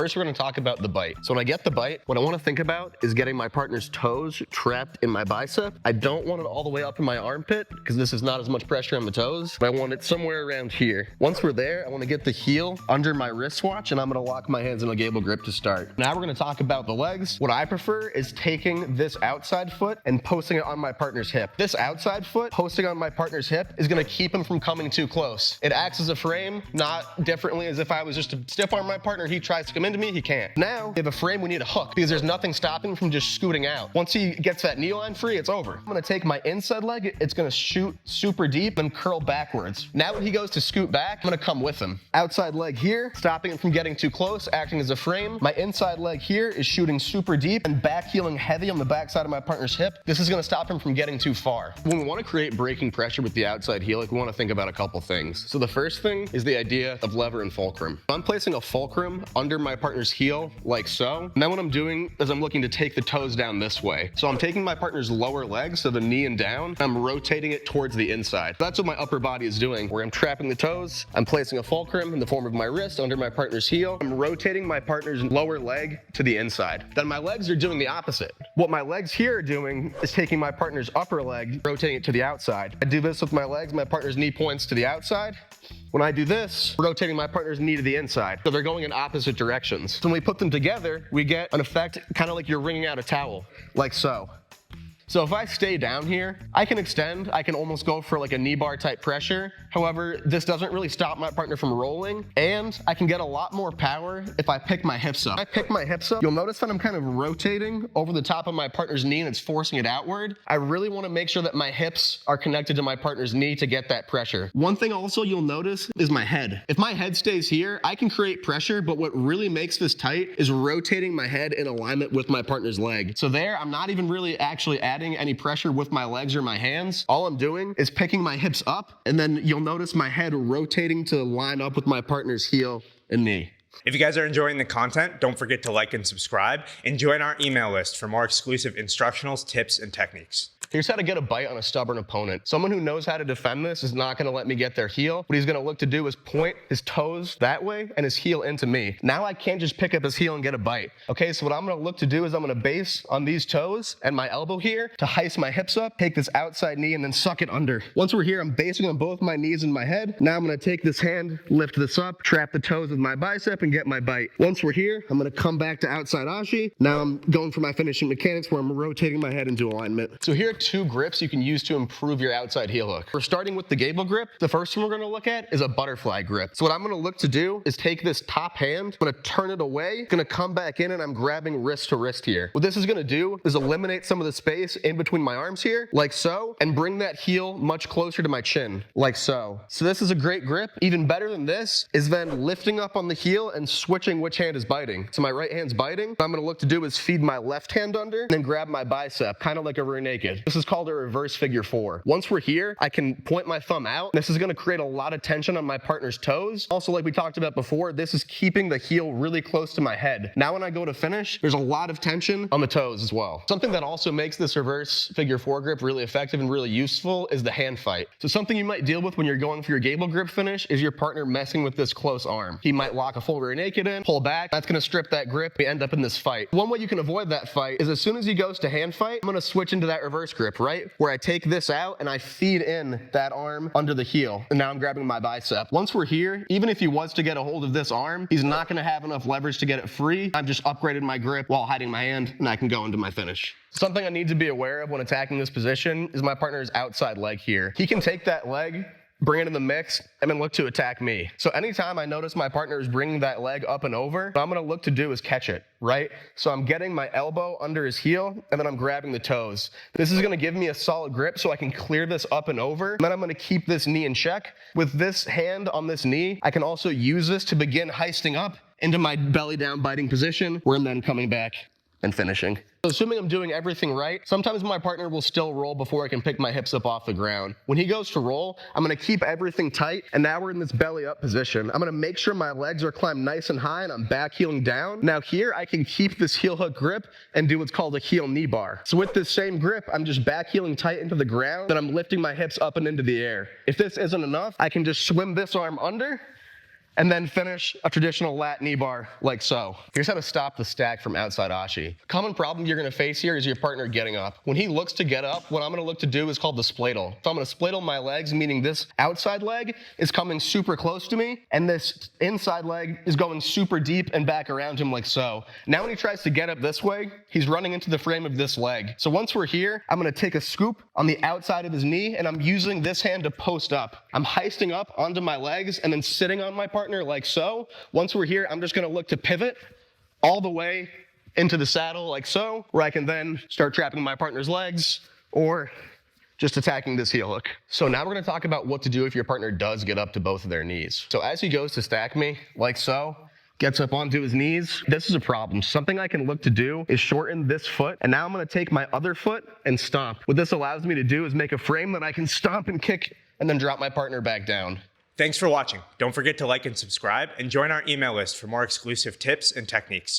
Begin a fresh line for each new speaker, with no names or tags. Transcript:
First, we're gonna talk about the bite. So when I get the bite, what I wanna think about is getting my partner's toes trapped in my bicep. I don't want it all the way up in my armpit because this is not as much pressure on the toes, but I want it somewhere around here. Once we're there, I wanna get the heel under my wristwatch and I'm gonna lock my hands in a gable grip to start. Now we're gonna talk about the legs. What I prefer is taking this outside foot and posting it on my partner's hip. This outside foot posting on my partner's hip is gonna keep him from coming too close. It acts as a frame, not differently as if I was just to stiff arm my partner, he tries to come into me, he can't. Now, we have a frame, we need a hook because there's nothing stopping him from just scooting out. Once he gets that knee line free, it's over. I'm gonna take my inside leg, it's gonna shoot super deep and curl backwards. Now when he goes to scoot back, I'm gonna come with him. Outside leg here, stopping him from getting too close, acting as a frame. My inside leg here is shooting super deep and back heeling heavy on the backside of my partner's hip. This is gonna stop him from getting too far. When we wanna create braking pressure with the outside heel, we wanna think about a couple things. So the first thing is the idea of lever and fulcrum. I'm placing a fulcrum under my partner's heel like so. And then what I'm doing is I'm looking to take the toes down this way. So I'm taking my partner's lower leg, so the knee and down, I'm rotating it towards the inside. That's what my upper body is doing, where I'm trapping the toes, I'm placing a fulcrum in the form of my wrist under my partner's heel, I'm rotating my partner's lower leg to the inside. Then my legs are doing the opposite. What my legs here are doing is taking my partner's upper leg, rotating it to the outside. I do this with my legs, my partner's knee points to the outside. When I do this, rotating my partner's knee to the inside. So they're going in opposite directions. So when we put them together, we get an effect kind of like you're wringing out a towel, like so. So if I stay down here, I can extend, I can almost go for like a knee bar type pressure. However, this doesn't really stop my partner from rolling, and I can get a lot more power if I pick my hips up. If I pick my hips up, you'll notice that I'm kind of rotating over the top of my partner's knee and it's forcing it outward. I really want to make sure that my hips are connected to my partner's knee to get that pressure. One thing also you'll notice is my head. If my head stays here, I can create pressure, but what really makes this tight is rotating my head in alignment with my partner's leg. So there, I'm not even really actually adding any pressure with my legs or my hands. All I'm doing is picking my hips up, and then you'll notice my head rotating to line up with my partner's heel and knee.
If you guys are enjoying the content, don't forget to like and subscribe, and join our email list for more exclusive instructionals, tips, and techniques.
Here's how to get a bite on a stubborn opponent. Someone who knows how to defend this is not gonna let me get their heel. What he's gonna look to do is point his toes that way and his heel into me. Now I can't just pick up his heel and get a bite. Okay, so what I'm gonna look to do is I'm gonna base on these toes and my elbow here to heist my hips up, take this outside knee and then suck it under. Once we're here, I'm basing on both my knees and my head. Now I'm gonna take this hand, lift this up, trap the toes with my bicep and get my bite. Once we're here, I'm gonna come back to outside ashi. Now I'm going for my finishing mechanics where I'm rotating my head into alignment. So here are two grips you can use to improve your outside heel hook. We're starting with the gable grip. The first one we're gonna look at is a butterfly grip. So what I'm gonna look to do is take this top hand, I'm gonna turn it away, gonna come back in and I'm grabbing wrist to wrist here. What this is gonna do is eliminate some of the space in between my arms here, like so, and bring that heel much closer to my chin, like so. So this is a great grip. Even better than this is then lifting up on the heel and switching which hand is biting. So my right hand's biting. What I'm gonna look to do is feed my left hand under and then grab my bicep, kind of like a rear naked. This is called a reverse figure four. Once we're here, I can point my thumb out. This is gonna create a lot of tension on my partner's toes. Also, like we talked about before, this is keeping the heel really close to my head. Now when I go to finish, there's a lot of tension on the toes as well. Something that also makes this reverse figure four grip really effective and really useful is the hand fight. So something you might deal with when you're going for your gable grip finish is your partner messing with this close arm. He might lock a full rear naked in, pull back, that's gonna strip that grip, we end up in this fight. One way you can avoid that fight is as soon as he goes to hand fight, I'm gonna switch into that reverse grip, right? Where I take this out and I feed in that arm under the heel. And now I'm grabbing my bicep. Once we're here, even if he was to get a hold of this arm, he's not gonna have enough leverage to get it free. I've just upgraded my grip while hiding my hand and I can go into my finish. Something I need to be aware of when attacking this position is my partner's outside leg here. He can take that leg, bring it in the mix, and then look to attack me. So anytime I notice my partner is bringing that leg up and over, what I'm gonna look to do is catch it, right? So I'm getting my elbow under his heel, and then I'm grabbing the toes. This is gonna give me a solid grip so I can clear this up and over, and then I'm gonna keep this knee in check. With this hand on this knee, I can also use this to begin heisting up into my belly down biting position, where I'm then coming back and finishing. So assuming I'm doing everything right, sometimes my partner will still roll before I can pick my hips up off the ground. When he goes to roll, I'm gonna keep everything tight, and now we're in this belly up position. I'm gonna make sure my legs are climbed nice and high and I'm back heeling down. Now here, I can keep this heel hook grip and do what's called a heel knee bar. So with this same grip, I'm just back heeling tight into the ground, then I'm lifting my hips up and into the air. If this isn't enough, I can just swim this arm under and then finish a traditional lat knee bar like so. Here's how to stop the stack from outside ashi. Common problem you're gonna face here is your partner getting up. When he looks to get up, what I'm gonna look to do is called the spladle. So I'm gonna spladle my legs, meaning this outside leg is coming super close to me, and this inside leg is going super deep and back around him like so. Now when he tries to get up this way, he's running into the frame of this leg. So once we're here, I'm gonna take a scoop on the outside of his knee, and I'm using this hand to post up. I'm heisting up onto my legs and then sitting on my partner like so. Once we're here, I'm just gonna look to pivot all the way into the saddle like so, where I can then start trapping my partner's legs or just attacking this heel hook. So now we're gonna talk about what to do if your partner does get up to both of their knees. So as he goes to stack me like so, gets up onto his knees, this is a problem. Something I can look to do is shorten this foot, and now I'm gonna take my other foot and stomp. What this allows me to do is make a frame that I can stomp and kick and then drop my partner back down.
Thanks for watching. Don't forget to like and subscribe, and join our email list for more exclusive tips and techniques.